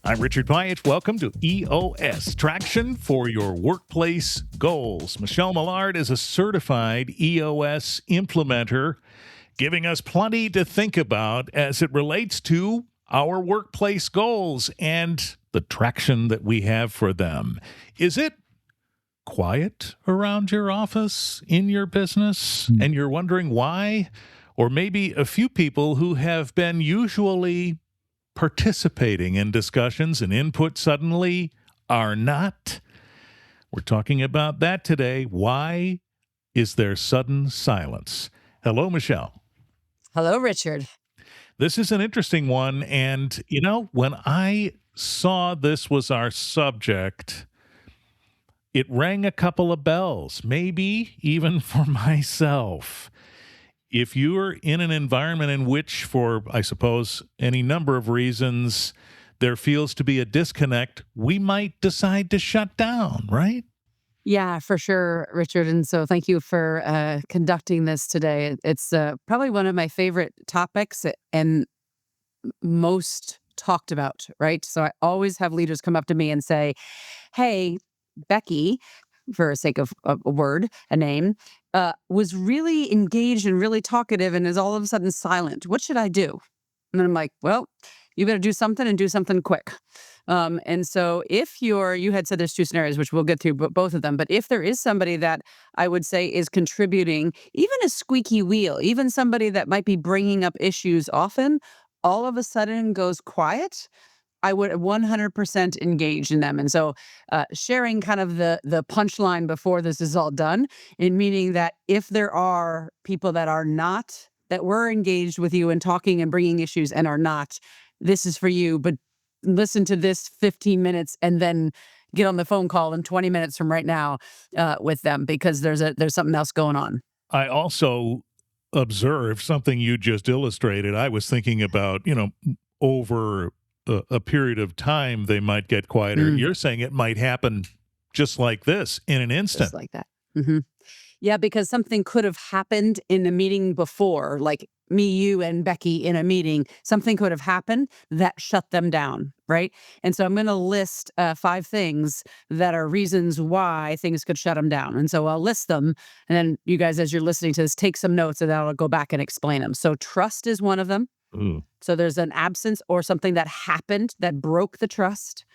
I'm Richard Pyatt. Welcome to EOS, Traction for Your Workplace Goals. Michele Mollard is a certified EOS implementer, giving us plenty to think about as it relates to our workplace goals and the traction that we have for them. Is it quiet around your office, in your business, and you're wondering why? Or maybe a few people who have been usually participating in discussions and input suddenly are not. We're talking about that today. Why is there sudden silence? Hello, Michele. Hello, Richard. This is an interesting one. And, when I saw this was our subject, it rang a couple of bells, maybe even for myself. If you're in an environment in which, for, I suppose, any number of reasons, there feels to be a disconnect, we might decide to shut down, right? Yeah, for sure, Richard. And so thank you for conducting this today. It's probably one of my favorite topics and most talked about, right? So I always have leaders come up to me and say, hey, Becky, for sake of a word, a name, was really engaged and really talkative and is all of a sudden silent. What should I do? And then I'm like, well, you better do something and do something quick. And so if you had said there's two scenarios, which we'll get through both of them, but if there is somebody that I would say is contributing, even a squeaky wheel, even somebody that might be bringing up issues often, all of a sudden goes quiet, I would 100% engage in them. And so sharing kind of the punchline before this is all done, in meaning that if there are people that are not, that were engaged with you and talking and bringing issues and are not, this is for you, but listen to this 15 minutes and then get on the phone call in 20 minutes from right now with them, because there's something else going on. I also observed something you just illustrated. I was thinking about, over a period of time, they might get quieter. You're saying it might happen just like this in an instant. Just like that. Mm-hmm. Yeah, because something could have happened in a meeting before, like me, you, and Becky in a meeting. Something could have happened that shut them down, right? And so I'm going to list 5 things that are reasons why things could shut them down. And so I'll list them. And then you guys, as you're listening to this, take some notes and then I'll go back and explain them. So trust is one of them. Ooh. So there's an absence or something that happened that broke the trust.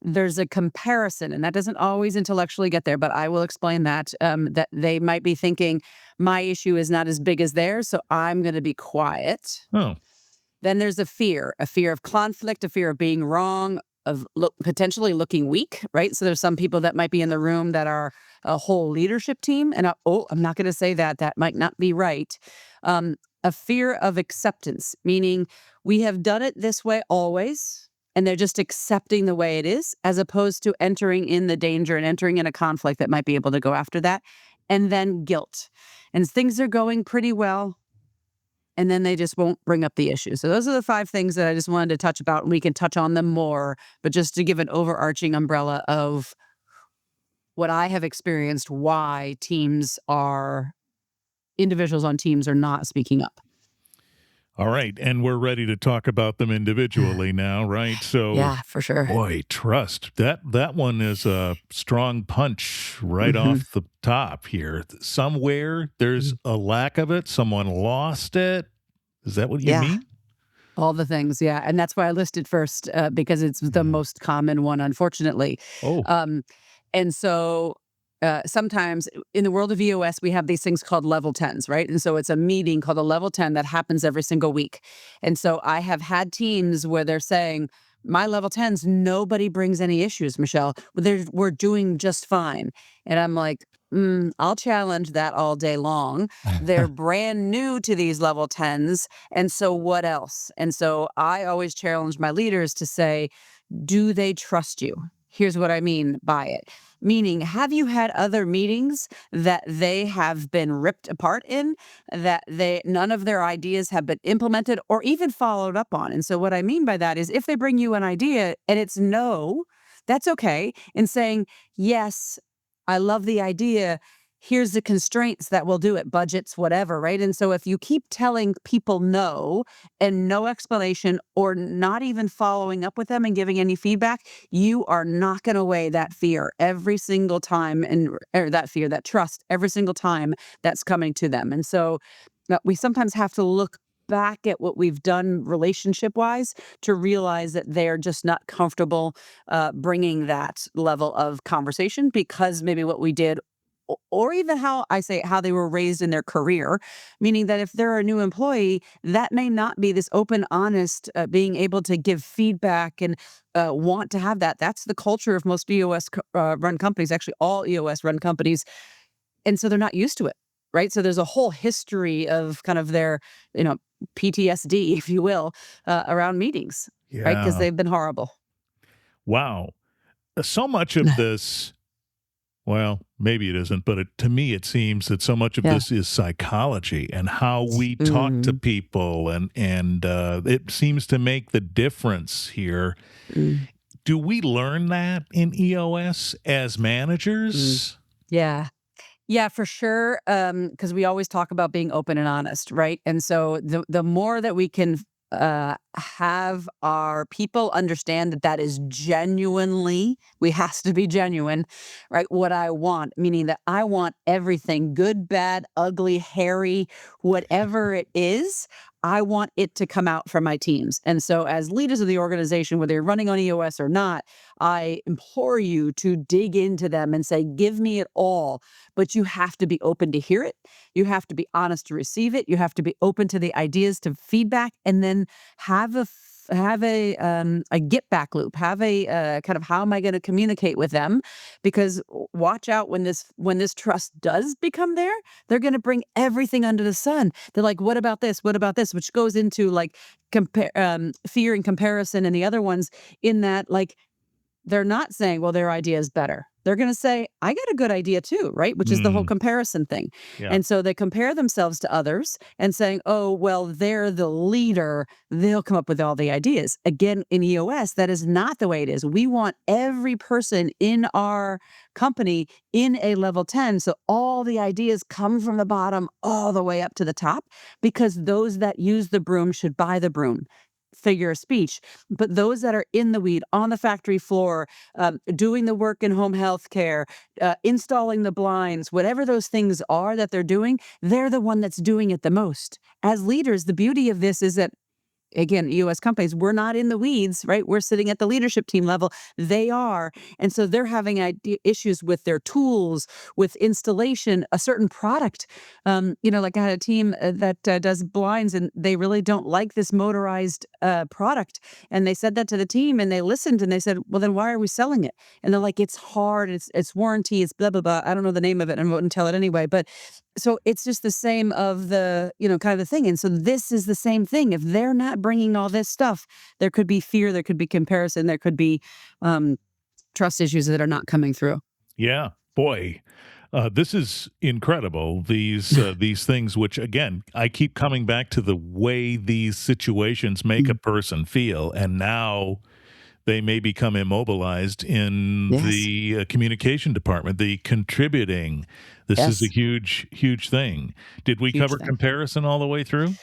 There's a comparison, and that doesn't always intellectually get there, but I will explain that, that they might be thinking, my issue is not as big as theirs, so I'm going to be quiet. Oh. Then there's a fear of conflict, a fear of being wrong, of potentially looking weak, right? So there's some people that might be in the room that are a whole leadership team, and I'm not going to say that. That might not be right. A fear of acceptance, meaning we have done it this way always, and they're just accepting the way it is, as opposed to entering in the danger and entering in a conflict that might be able to go after that. And then guilt. And things are going pretty well, and then they just won't bring up the issue. So those are the 5 things that I just wanted to touch about, and we can touch on them more, but just to give an overarching umbrella of what I have experienced, why individuals on teams are not speaking up. All right. And we're ready to talk about them individually now, right? So, yeah, for sure. Boy, trust. That one is a strong punch right off the top here. Somewhere there's a lack of it. Someone lost it. Is that what you mean? All the things, yeah. And that's why I listed first, because it's the most common one, unfortunately. Oh. And so sometimes in the world of EOS, we have these things called level 10s, right? And so it's a meeting called a level 10 that happens every single week. And so I have had teams where they're saying, my level 10s, nobody brings any issues, Michele. We're doing just fine. And I'm like, I'll challenge that all day long. They're brand new to these level 10s. And so what else? And so I always challenge my leaders to say, do they trust you? Here's what I mean by it. Meaning, have you had other meetings that they have been ripped apart in, that none of their ideas have been implemented or even followed up on? And so what I mean by that is if they bring you an idea and it's no, that's okay. And saying, yes, I love the idea. here's the constraints that will do it, budgets, whatever, right? And so if you keep telling people no and no explanation or not even following up with them and giving any feedback, you are knocking away that fear every single time, and or that fear, that trust every single time that's coming to them. And so we sometimes have to look back at what we've done relationship wise to realize that they're just not comfortable bringing that level of conversation because maybe what we did or even how they were raised in their career, meaning that if they're a new employee, that may not be this open, honest, being able to give feedback and want to have that. That's the culture of most EOS run companies, actually all EOS run companies. And so they're not used to it, right? So there's a whole history of kind of their, PTSD, if you will, around meetings, right? Because Yeah. they've been horrible. Wow. So much of this, well, maybe it isn't, but to me, it seems that so much of Yeah. this is psychology and how we talk to Mm, people, and it seems to make the difference here. mm, Do we learn that in EOS as mm. managers? Yeah. Yeah, for sure. Because we always talk about being open and honest, right? And so the more that we can have our people understand that that is genuinely, we has to be genuine, right? What I want, meaning that I want everything, good, bad, ugly, hairy, whatever it is. I want it to come out from my teams. And so, as leaders of the organization, whether you're running on EOS or not, I implore you to dig into them and say, give me it all. But you have to be open to hear it. You have to be honest to receive it. You have to be open to the ideas, to feedback, and then have a get back loop. Have a kind of, how am I going to communicate with them? Because watch out when this trust does become there, they're going to bring everything under the sun. They're like, what about this? What about this? Which goes into like fear and comparison, and the other ones in that like they're not saying, well, their idea is better. They're going to say, I got a good idea too, right? Which is the whole Mm, comparison thing. yeah. And so they compare themselves to others and saying, oh, well, they're the leader. They'll come up with all the ideas. Again, in EOS, that is not the way it is. We want every person in our company in a level 10. So all the ideas come from the bottom all the way up to the top, because those that use the broom should buy the broom. Figure of speech. But those that are in the weed on the factory floor, doing the work in home health care, installing the blinds, whatever those things are that they're doing, they're the one that's doing it the most. As leaders, the beauty of this is that, again, EOS companies, we're not in the weeds, right? We're sitting at the leadership team level. They are. And so they're having issues with their tools, with installation, a certain product. Like I had a team that does blinds, and they really don't like this motorized product. And they said that to the team, and they listened, and they said, well, then why are we selling it? And they're like, it's hard. It's warranty. It's blah, blah, blah. I don't know the name of it, and I wouldn't tell it anyway. But so it's just the same of the, kind of the thing. And so this is the same thing. If they're not bringing all this stuff, there could be fear, there could be comparison, there could be trust issues that are not coming through. Yeah. Boy, this is incredible. These things, which again, I keep coming back to the way these situations make a Mm. person feel, and now they may become immobilized in Yes. the communication department, the contributing. This is a Yes. huge, huge thing. Did we Huge cover thing. comparison all the way through?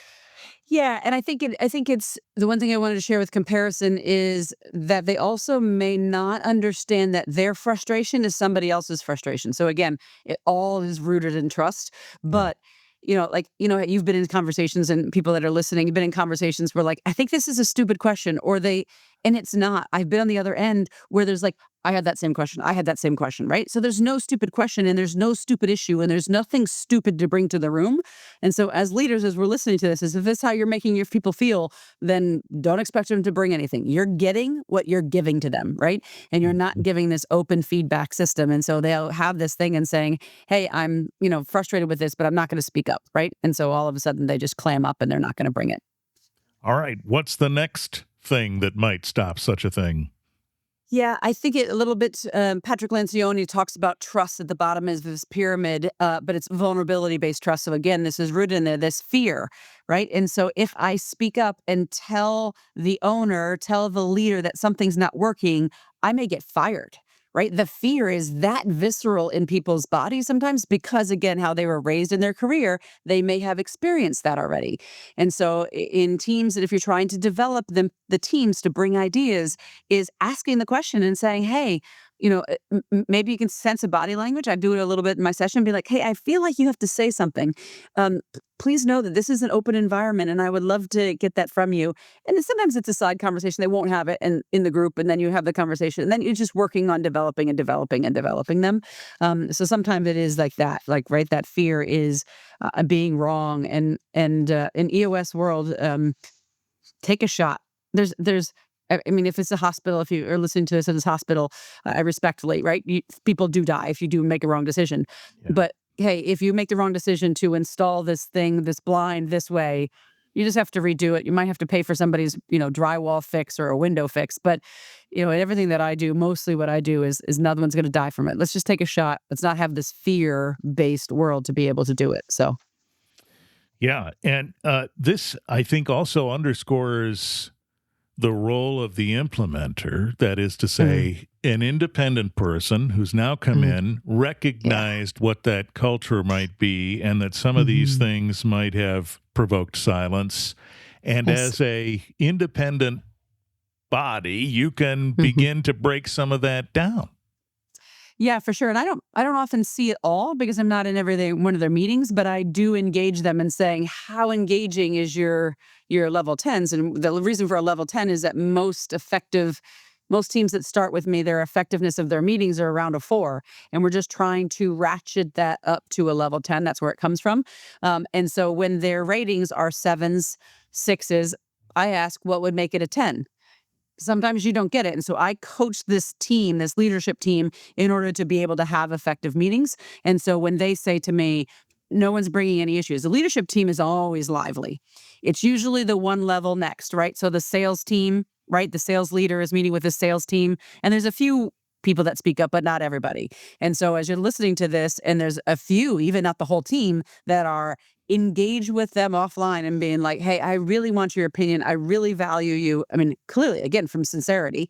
Yeah, and I think it's the one thing I wanted to share with comparison is that they also may not understand that their frustration is somebody else's frustration. So again, it all is rooted in trust, Yeah. but you've been in conversations, and people that are listening, you've been in conversations where like, I think this is a stupid question, and it's not. I've been on the other end where there's like, I had that same question. I had that same question, right? So there's no stupid question, and there's no stupid issue, and there's nothing stupid to bring to the room. And so, as leaders, as we're listening to this, is if this is how you're making your people feel, then don't expect them to bring anything. You're getting what you're giving to them, right? And you're not Mhm. giving this open feedback system. And so they'll have this thing and saying, "Hey, I'm frustrated with this, but I'm not going to speak up," right? And so all of a sudden they just clam up and they're not going to bring it. All right. What's the next thing that might stop such a thing? Yeah, I think a little bit. Patrick Lencioni talks about trust at the bottom of this pyramid, but it's vulnerability based trust. So again, this is rooted in there, this fear, right? And so if I speak up and tell the owner, tell the leader that something's not working, I may get fired. right? The fear is that visceral in people's bodies sometimes because, again, how they were raised in their career, they may have experienced that already. And so in teams, that if you're trying to develop the teams to bring ideas, is asking the question and saying, hey, maybe you can sense a body language. I do it a little bit in my session, be like, hey, I feel like you have to say something. Please know that this is an open environment and I would love to get that from you. And then sometimes it's a side conversation. They won't have it in the group, and then you have the conversation, and then you're just working on developing and developing and developing them. So sometimes it is like that, like, right, that fear is being wrong. And in EOS world, take a shot. There's I mean, if it's a hospital, if you are listening to this at this hospital, I respectfully, right? People do die if you do make a wrong decision. Yeah. But hey, if you make the wrong decision to install this thing, this blind this way, you just have to redo it. You might have to pay for somebody's, drywall fix or a window fix. But, everything that I do, mostly what I do is another one's going to die from it. Let's just take a shot. Let's not have this fear-based world to be able to do it. So. Yeah. And this, I think, also underscores the role of the implementer, that is to say, an independent person who's now come in, recognized what that culture might be, and that some of these things might have provoked silence. And as a independent body, you can begin to break some of that down. Yeah, for sure. And I don't often see it all because I'm not in every one of their meetings, but I do engage them in saying, how engaging is your level 10s? And the reason for a level 10 is that most teams that start with me, their effectiveness of their meetings are around a 4. And we're just trying to ratchet that up to a level 10. That's where it comes from. And so when their ratings are 7s, 6s, I ask what would make it a 10. Sometimes you don't get it. And so I coach this team, this leadership team, in order to be able to have effective meetings. And so when they say to me, no one's bringing any issues, the leadership team is always lively. It's usually the one level next, right? So the sales team, right? The sales leader is meeting with the sales team. And there's a few people that speak up, but not everybody. And so as you're listening to this, and there's a few, even not the whole team, that are engage with them offline and being like, hey, I really want your opinion. I really value you. I mean, clearly, again, from sincerity.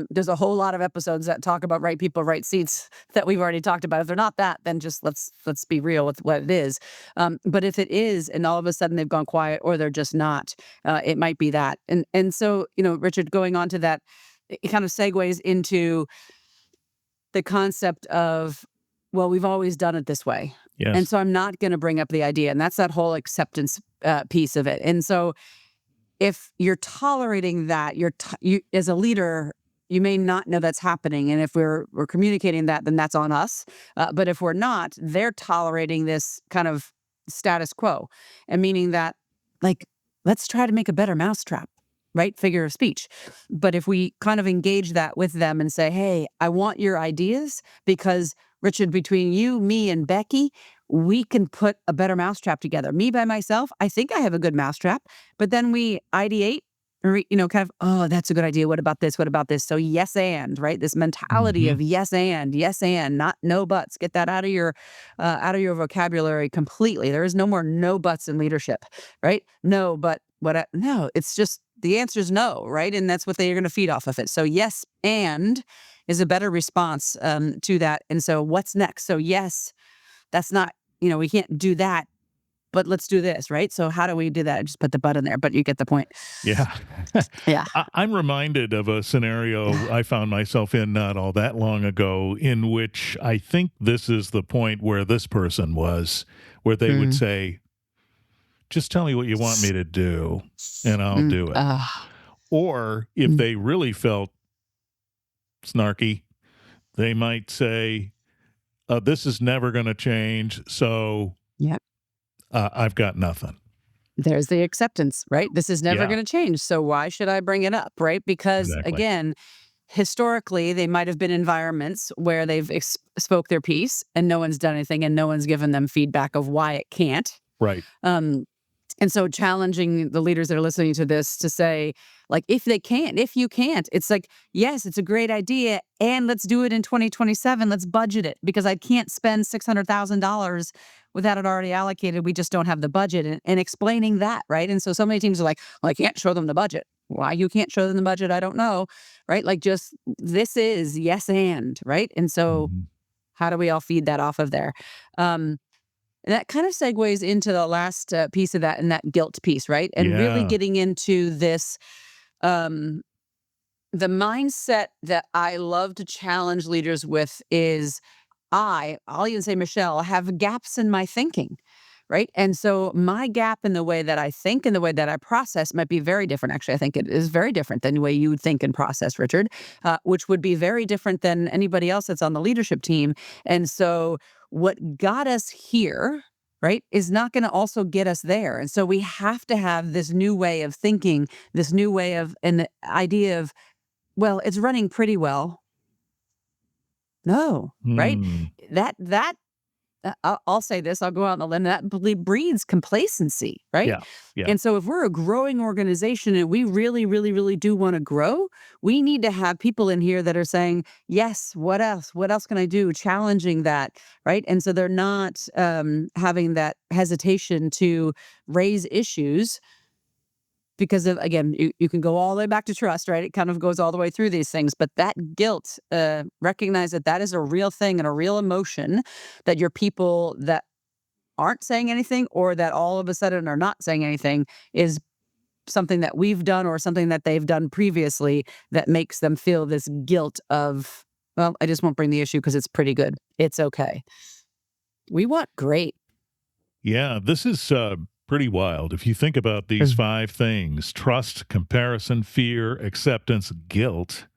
There's a whole lot of episodes that talk about right people, right seats that we've already talked about. If they're not that, then just let's be real with what it is. But if it is, and all of a sudden they've gone quiet or they're just not, it might be that. And so, Richard, going on to that, it kind of segues into the concept of, well, we've always done it this way. Yes. And so I'm not going to bring up the idea. And that's that whole acceptance piece of it. And so if you're tolerating that, you as a leader, you may not know that's happening. And if we're communicating that, then that's on us. But if we're not, they're tolerating this kind of status quo. And meaning that, like, let's try to make a better mousetrap. Right? Figure of speech. But if we kind of engage that with them and say, hey, I want your ideas because, Richard, between you, me, and Becky, we can put a better mousetrap together. Me by myself, I think I have a good mousetrap, but then we ideate, kind of, oh, that's a good idea. What about this? What about this? So yes, and, right? This mentality of yes, and, not no buts. Get that out of your vocabulary completely. There is no more no buts in leadership, right? No, but no, it's just, the answer is no, right? And that's what they're going to feed off of it. So yes, and is a better response to that. And so what's next? So yes, that's not, we can't do that, but let's do this, right? So how do we do that? Just put the but in there, but you get the point. Yeah. Yeah. I'm reminded of a scenario I found myself in not all that long ago, in which I think this is the point where this person was, where they would say, just tell me what you want me to do, and I'll do it. Or if they really felt snarky, they might say, this is never going to change, so I've got nothing. There's the acceptance, right? This is never going to change, so why should I bring it up, right? Because, again, historically, they might have been environments where they've spoke their piece, and no one's done anything, and no one's given them feedback of why it can't. Right. And so challenging the leaders that are listening to this to say, like, if you can't, it's like, yes, it's a great idea. And let's do it in 2027. Let's budget it, because I can't spend $600,000 without it already allocated. We just don't have the budget, and explaining that. Right. And so many teams are like, well, I can't show them the budget. Why you can't show them the budget, I don't know, right? Like, just this is yes and, right? And so Mhm. how do we all feed that off of there? And that kind of segues into the last piece of that, and that guilt piece, right? And really Yeah. getting into this, um, the mindset that I love to challenge leaders with is I'll even say, Michelle, have gaps in my thinking, right? And so my gap in the way that I think and the way that I process might be very different. Actually, I think it is very different than the way you would think and process, Richard, which would be very different than anybody else that's on the leadership team. And so what got us here, right, is not going to also get us there. And so we have to have this new way of thinking, this new way of an idea of, well, it's running pretty well. No, right? Hmm. That I'll say this, I'll go out on the limb, that breeds complacency, right? Yeah. Yeah. And so if we're a growing organization and we really, really, really do want to grow, we need to have people in here that are saying, yes, what else? What else can I do? Challenging that, right? And so they're not having that hesitation to raise issues because of, again, you can go all the way back to trust, right? It kind of goes all the way through these things, but that guilt, recognize that that is a real thing and a real emotion that your people that aren't saying anything or that all of a sudden are not saying anything is something that we've done or something that they've done previously that makes them feel this guilt of, well, I just won't bring the issue because it's pretty good. It's okay. We want great. Yeah. This is pretty wild. If you think about these 5 things: trust, comparison, fear, acceptance, guilt.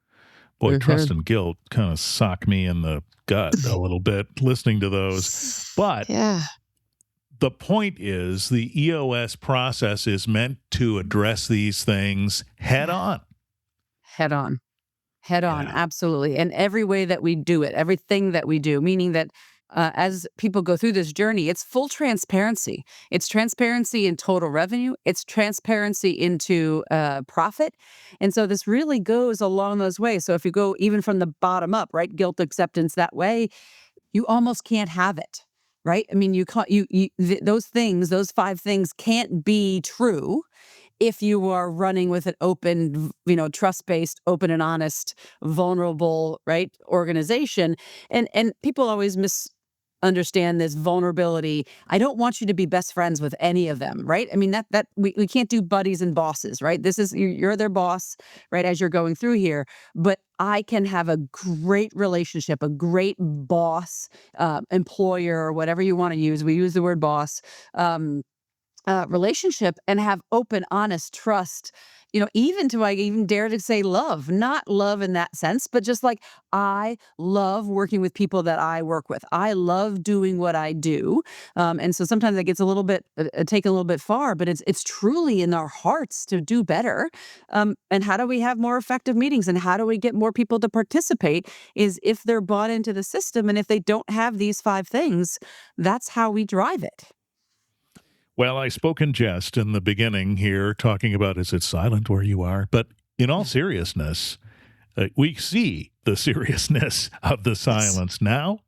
Boy, trust Mhm. and guilt kind of sock me in the gut a little bit listening to those. But Yeah. the point is, the EOS process is meant to address these things head Yeah. on. Head on. Head on, Yeah. absolutely. And every way that we do it, everything that we do, meaning that as people go through this journey, it's full transparency. It's transparency in total revenue, it's transparency into profit. And so this really goes along those ways. So if you go even from the bottom up, right, guilt acceptance that way, you almost can't have it. Right. I mean, you can't, those things, those 5 things can't be true if you are running with an open, trust-based, open and honest, vulnerable, right, organization. And people always misunderstand this vulnerability. I don't want you to be best friends with any of them, right? I mean, that we can't do buddies and bosses, right? This is you're their boss, right, as you're going through here. But I can have a great relationship, a great boss, employer, whatever you want to use. We use the word boss. Relationship and have open, honest trust, even to, I even dare to say love, not love in that sense, but just like I love working with people that I work with. I love doing what I do. And so sometimes it gets a little bit taken a little bit far, but it's truly in our hearts to do better. And how do we have more effective meetings and how do we get more people to participate is if they're bought into the system. And if they don't have these 5 things, that's how we drive it. Well, I spoke in jest in the beginning here, talking about is it silent where you are? But in all seriousness, we see the seriousness of the Yes. silence now,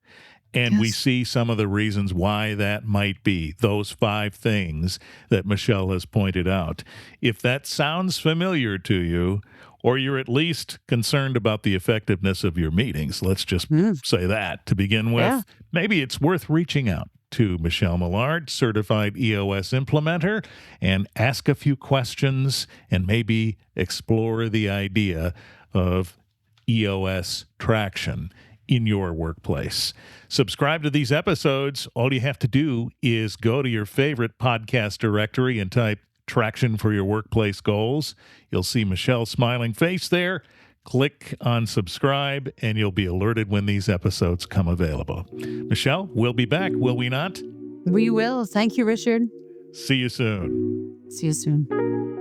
and we Yes. see some of the reasons why that might be. Those 5 things that Michelle has pointed out. If that sounds familiar to you, or you're at least concerned about the effectiveness of your meetings, let's just Mm, say that to begin yeah. with, maybe it's worth reaching out to Michele Mollard, certified EOS implementer, and ask a few questions and maybe explore the idea of EOS traction in your workplace. Subscribe to these episodes. All you have to do is go to your favorite podcast directory and type Traction for Your Workplace Goals. You'll see Michelle's smiling face there. Click on subscribe, and you'll be alerted when these episodes come available. Michelle, we'll be back, will we not? We will. Thank you, Richard. See you soon. See you soon.